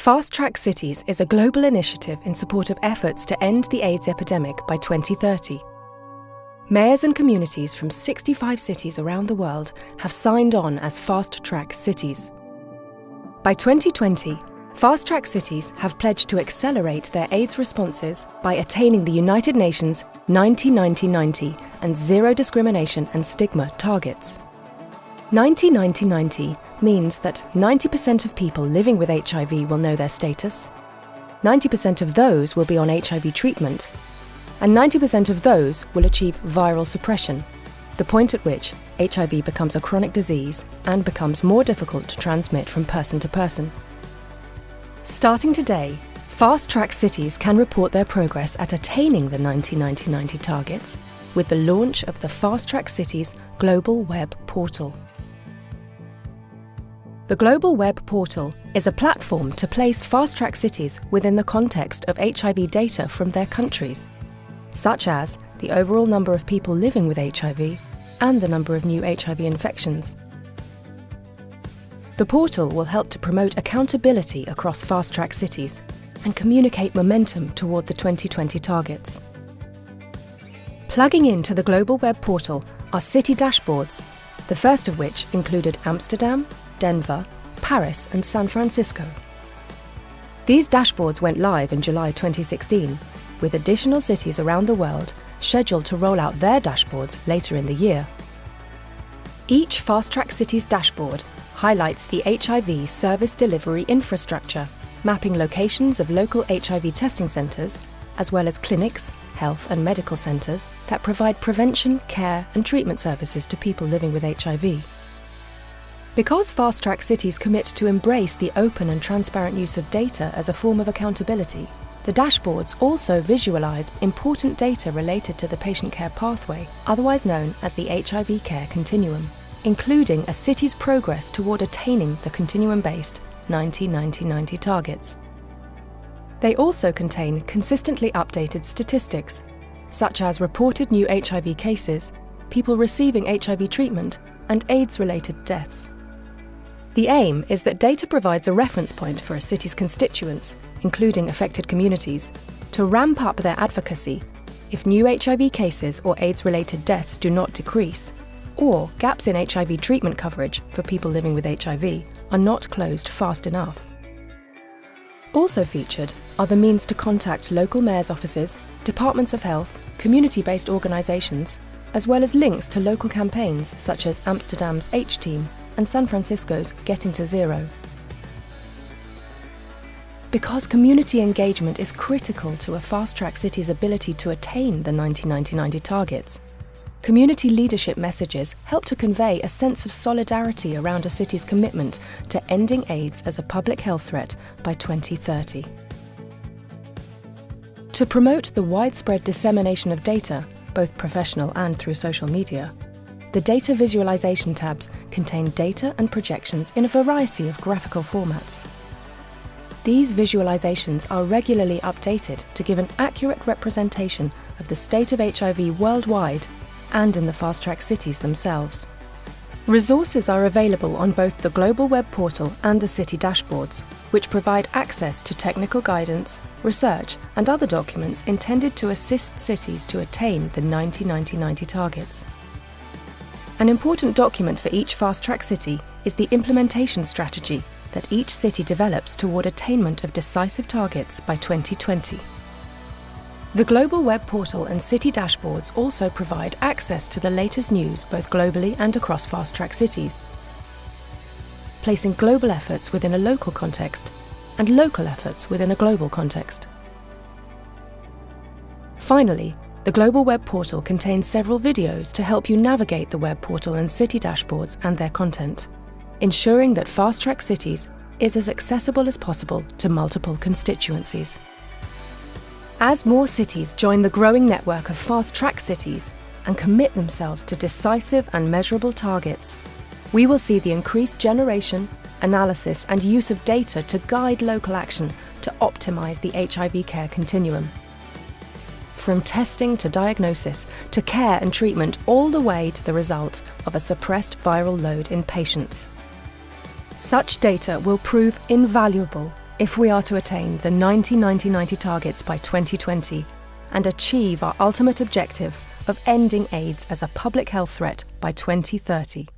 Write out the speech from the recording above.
Fast Track Cities is a global initiative in support of efforts to end the AIDS epidemic by 2030. Mayors and communities from 65 cities around the world have signed on as Fast Track Cities. By 2020, Fast Track Cities have pledged to accelerate their AIDS responses by attaining the United Nations 90-90-90 and zero discrimination and stigma targets. 90-90-90 means that 90% of people living with HIV will know their status, 90% of those will be on HIV treatment, and 90% of those will achieve viral suppression, the point at which HIV becomes a chronic disease and becomes more difficult to transmit from person to person. Starting today, Fast Track Cities can report their progress at attaining the 90-90-90 targets with the launch of the Fast Track Cities Global Web Portal. The Global Web Portal is a platform to place Fast Track Cities within the context of HIV data from their countries, such as the overall number of people living with HIV and the number of new HIV infections. The portal will help to promote accountability across Fast Track Cities and communicate momentum toward the 2020 targets. Plugging into the Global Web Portal are city dashboards, the first of which included Amsterdam, Denver, Paris and San Francisco. These dashboards went live in July 2016, with additional cities around the world scheduled to roll out their dashboards later in the year. Each Fast Track Cities dashboard highlights the HIV service delivery infrastructure, mapping locations of local HIV testing centres, as well as clinics, health and medical centres that provide prevention, care and treatment services to people living with HIV. Because Fast Track Cities commit to embrace the open and transparent use of data as a form of accountability, the dashboards also visualise important data related to the patient care pathway, otherwise known as the HIV care continuum, including a city's progress toward attaining the continuum-based 90-90-90 targets. They also contain consistently updated statistics, such as reported new HIV cases, people receiving HIV treatment, and AIDS-related deaths. The aim is that data provides a reference point for a city's constituents, including affected communities, to ramp up their advocacy if new HIV cases or AIDS-related deaths do not decrease, or gaps in HIV treatment coverage for people living with HIV are not closed fast enough. Also featured are the means to contact local mayors' offices, departments of health, community-based organisations, as well as links to local campaigns such as Amsterdam's H-Team and San Francisco's Getting to Zero. Because community engagement is critical to a Fast Track City's ability to attain the 90-90-90 targets, community leadership messages help to convey a sense of solidarity around a city's commitment to ending AIDS as a public health threat by 2030. To promote the widespread dissemination of data, both professional and through social media, the data visualization tabs contain data and projections in a variety of graphical formats. These visualizations are regularly updated to give an accurate representation of the state of HIV worldwide and in the Fast Track Cities themselves. Resources are available on both the Global Web Portal and the city dashboards, which provide access to technical guidance, research and other documents intended to assist cities to attain the 90-90-90 targets. An important document for each Fast Track City is the implementation strategy that each city develops toward attainment of decisive targets by 2020. The Global Web Portal and city dashboards also provide access to the latest news both globally and across Fast Track Cities, placing global efforts within a local context and local efforts within a global context. Finally, the Global Web Portal contains several videos to help you navigate the web portal and city dashboards and their content, ensuring that Fast Track Cities is as accessible as possible to multiple constituencies. As more cities join the growing network of Fast Track Cities and commit themselves to decisive and measurable targets, we will see the increased generation, analysis and use of data to guide local action to optimise the HIV care continuum. From testing to diagnosis to care and treatment, all the way to the result of a suppressed viral load in patients. Such data will prove invaluable if we are to attain the 90-90-90 targets by 2020 and achieve our ultimate objective of ending AIDS as a public health threat by 2030.